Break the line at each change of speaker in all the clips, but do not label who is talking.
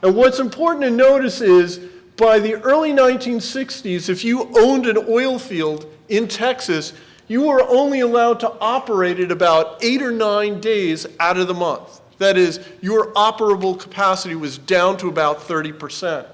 And what's important to notice is by the early 1960s, if you owned an oil field in Texas, you were only allowed to operate it about 8 or 9 days out of the month. That is, your operable capacity was down to about 30%.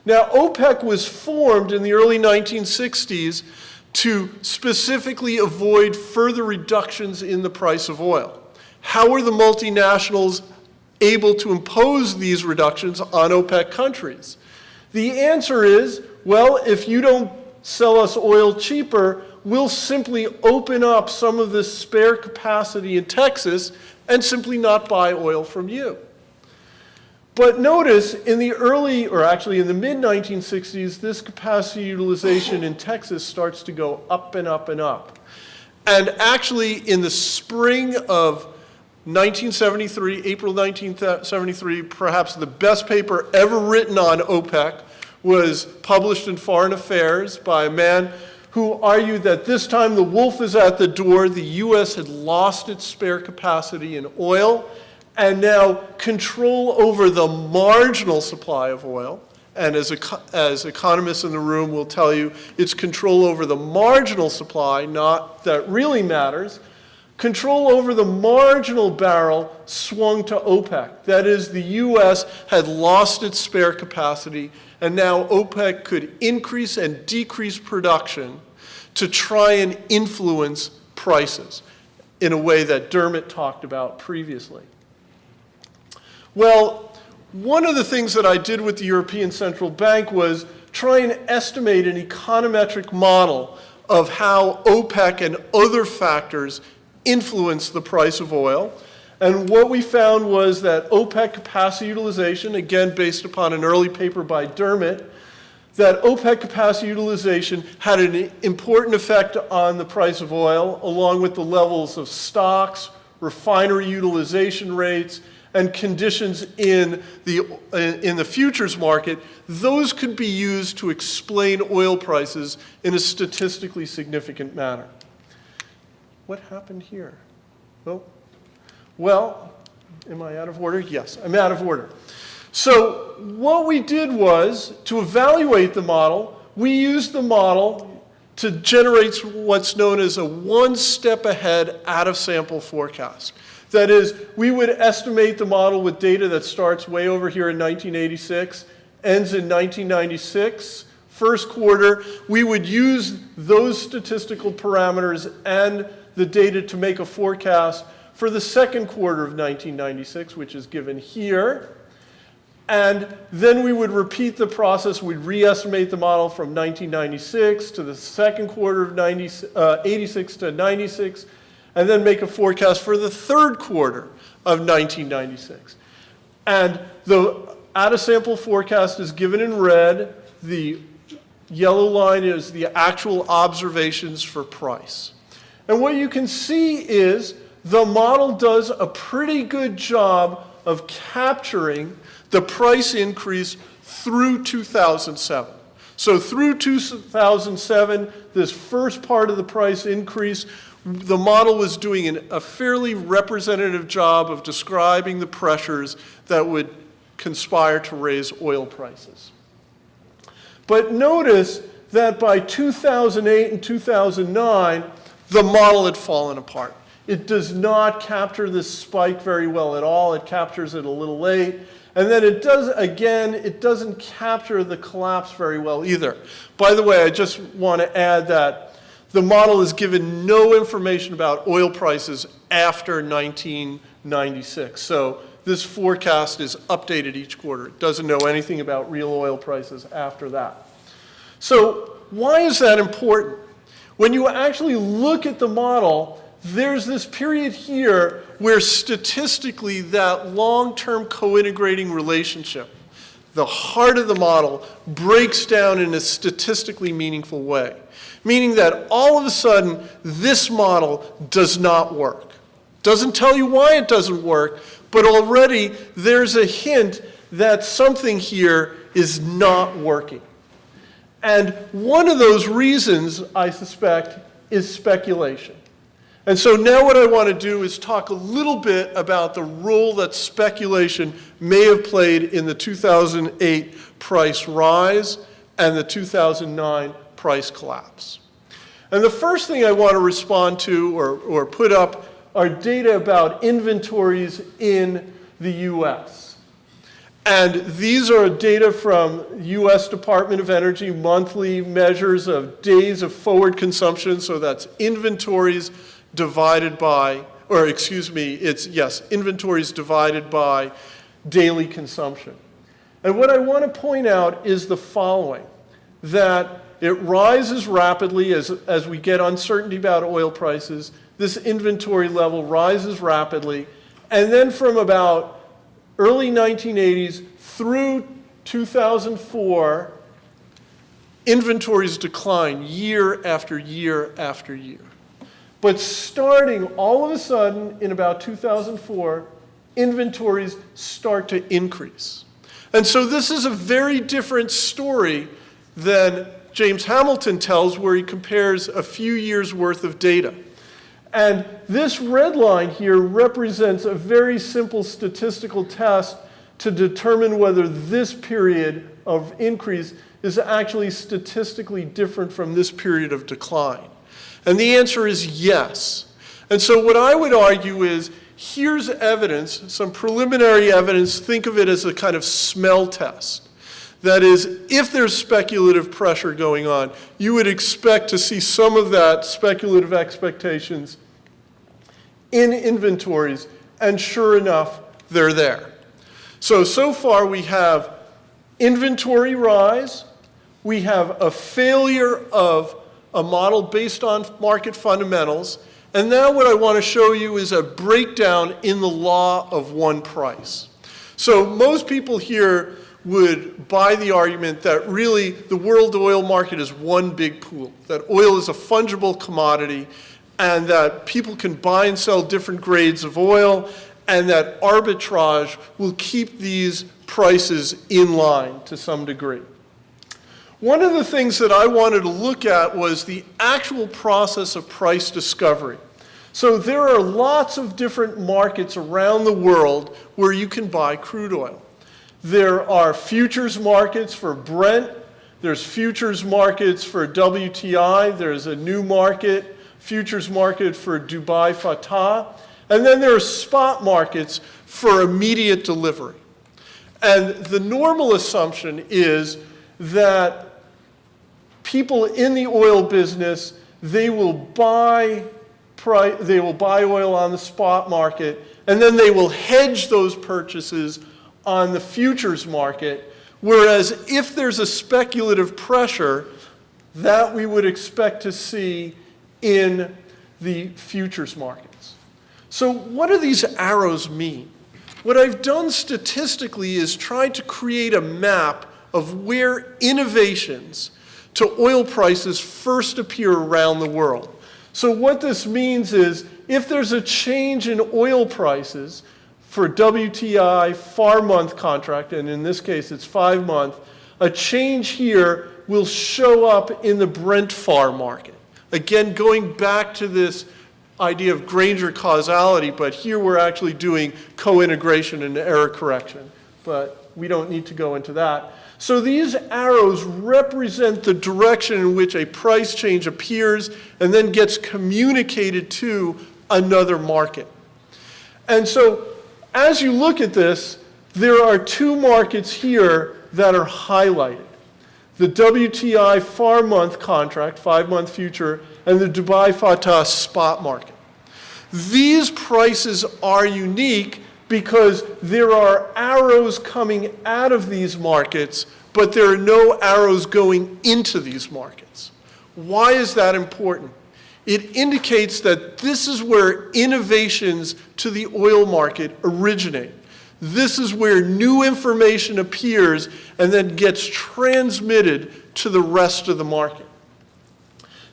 Now, OPEC was formed in the early 1960s to specifically avoid further reductions in the price of oil. How were the multinationals able to impose these reductions on OPEC countries? The answer is, well, if you don't sell us oil cheaper, we'll simply open up some of this spare capacity in Texas and simply not buy oil from you. But notice in the early, or actually in the mid-1960s, this capacity utilization in Texas starts to go up and up and up. And actually in the spring of 1973, April 1973, perhaps the best paper ever written on OPEC was published in Foreign Affairs by a man who argued that this time the wolf is at the door. The U.S. had lost its spare capacity in oil, and now control over the marginal supply of oil, and as economists in the room will tell you, it's control over the marginal supply, not that really matters. Control over the marginal barrel swung to OPEC. That is, the U.S. had lost its spare capacity, and now OPEC could increase and decrease production to try and influence prices in a way that Dept talked about previously. Well, one of the things that I did with the European Central Bank was try and estimate an econometric model of how OPEC and other factors influence the price of oil. And what we found was that OPEC capacity utilization, again based upon an early paper by Dept, that OPEC capacity utilization had an important effect on the price of oil, along with the levels of stocks, refinery utilization rates, and conditions in the futures market. Those could be used to explain oil prices in a statistically significant manner. What happened here? Oh, well, am I out of order? Yes, I'm out of order. So what we did was, to evaluate the model, we used the model to generate what's known as a one-step ahead out-of-sample forecast. That is, we would estimate the model with data that starts way over here in 1986, ends in 1996, first quarter. We would use those statistical parameters and the data to make a forecast for the second quarter of 1996, which is given here. And then we would repeat the process. We'd re-estimate the model from 1996 to the second quarter of 86 to 96, and then make a forecast for the third quarter of 1996. And the out-of-sample forecast is given in red. The yellow line is the actual observations for price. And what you can see is the model does a pretty good job of capturing the price increase through 2007. So through 2007, this first part of the price increase, the model was doing a fairly representative job of describing the pressures that would conspire to raise oil prices. But notice that by 2008 and 2009, the model had fallen apart. It does not capture this spike very well at all. It captures it a little late. And then it doesn't capture the collapse very well either. By the way, I just want to add that the model is given no information about oil prices after 1996. So this forecast is updated each quarter. It doesn't know anything about real oil prices after that. So why is that important? When you actually look at the model, there's this period here where statistically that long-term co-integrating relationship, the heart of the model, breaks down in a statistically meaningful way. Meaning that all of a sudden, this model does not work. Doesn't tell you why it doesn't work, but already there's a hint that something here is not working. And one of those reasons, I suspect, is speculation. And so now what I want to do is talk a little bit about the role that speculation may have played in the 2008 price rise and the 2009 price collapse. And the first thing I want to respond to or put up are data about inventories in the US. And these are data from US Department of Energy monthly measures of days of forward consumption. So that's inventories divided by, or excuse me, inventories divided by daily consumption. And what I want to point out is the following, that it rises rapidly as we get uncertainty about oil prices. This inventory level rises rapidly. And then from about early 1980s through 2004, inventories decline year after year after year. But starting all of a sudden in about 2004, inventories start to increase. And so this is a very different story than James Hamilton tells, where he compares a few years' worth of data. And this red line here represents a very simple statistical test to determine whether this period of increase is actually statistically different from this period of decline. And the answer is yes. And so what I would argue is, here's evidence, some preliminary evidence, think of it as a kind of smell test. That is, if there's speculative pressure going on, you would expect to see some of that speculative expectations in inventories, and sure enough, they're there. So far we have inventory rise, we have a failure of a model based on market fundamentals, and now what I want to show you is a breakdown in the law of one price. So most people here would buy the argument that really the world oil market is one big pool, that oil is a fungible commodity, and that people can buy and sell different grades of oil, and that arbitrage will keep these prices in line to some degree. One of the things that I wanted to look at was the actual process of price discovery. So there are lots of different markets around the world where you can buy crude oil. There are futures markets for Brent, there's futures markets for WTI, there's a new market, futures market for Dubai Fatah, and then there are spot markets for immediate delivery. And the normal assumption is that people in the oil business, they will buy oil on the spot market, and then they will hedge those purchases on the futures market, whereas if there's a speculative pressure, that we would expect to see in the futures markets. So what do these arrows mean? What I've done statistically is tried to create a map of where innovations to oil prices first appear around the world. So what this means is, if there's a change in oil prices for WTI FAR-month contract, and in this case it's 5-month, a change here will show up in the Brent FAR market. Again, going back to this idea of Granger causality, but here we're actually doing co-integration and error correction, but we don't need to go into that. So these arrows represent the direction in which a price change appears and then gets communicated to another market. And so as you look at this, there are two markets here that are highlighted. The WTI FAR-month contract, 5-month future, and the Dubai Fatah spot market. These prices are unique because there are arrows coming out of these markets, but there are no arrows going into these markets. Why is that important? It indicates that this is where innovations to the oil market originate. This is where new information appears and then gets transmitted to the rest of the market.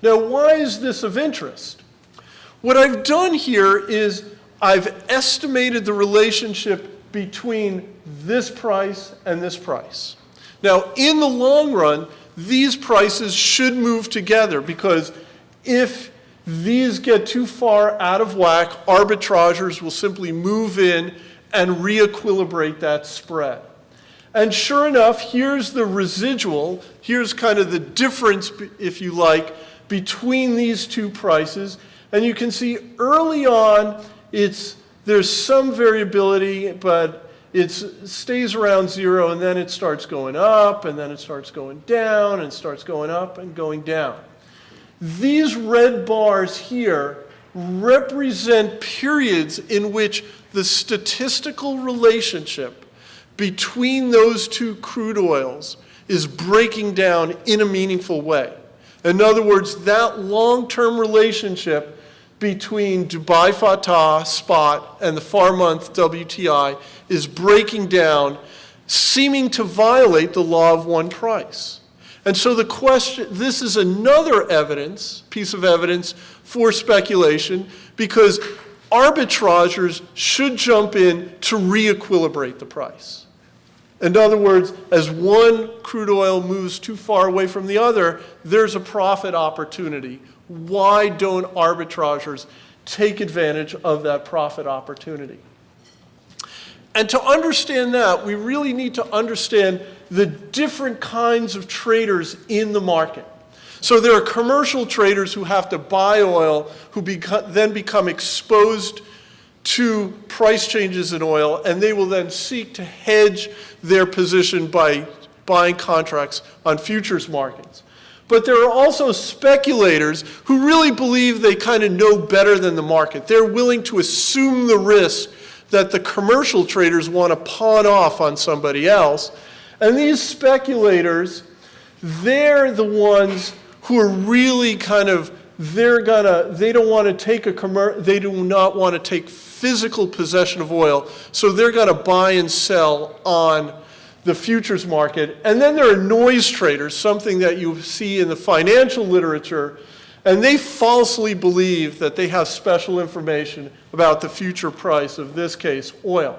Now, why is this of interest? What I've done here is I've estimated the relationship between this price and this price. Now, in the long run, these prices should move together, because if these get too far out of whack, arbitrageurs will simply move in and re-equilibrate that spread. And sure enough, here's the residual, here's kind of the difference, if you like, between these two prices. And you can see early on, there's some variability, but it stays around 0, and then it starts going up, and then it starts going down, and starts going up and going down. These red bars here represent periods in which the statistical relationship between those two crude oils is breaking down in a meaningful way. In other words, that long-term relationship between Dubai Fatah spot and the far-month WTI is breaking down, seeming to violate the law of one price. And so the question, this is another piece of evidence for speculation, because arbitrageurs should jump in to re-equilibrate the price. In other words, as one crude oil moves too far away from the other, there's a profit opportunity. Why don't arbitrageurs take advantage of that profit opportunity? And to understand that, we really need to understand the different kinds of traders in the market. So there are commercial traders who have to buy oil, who then become exposed to price changes in oil, and they will then seek to hedge their position by buying contracts on futures markets. But there are also speculators who really believe they kind of know better than the market. They're willing to assume the risk that the commercial traders want to pawn off on somebody else. And these speculators, they're the ones who are really kind of, they don't want to take they do not want to take physical possession of oil, so they're going to buy and sell on the futures market. And then there are noise traders, something that you see in the financial literature, and they falsely believe that they have special information about the future price of, this case, oil.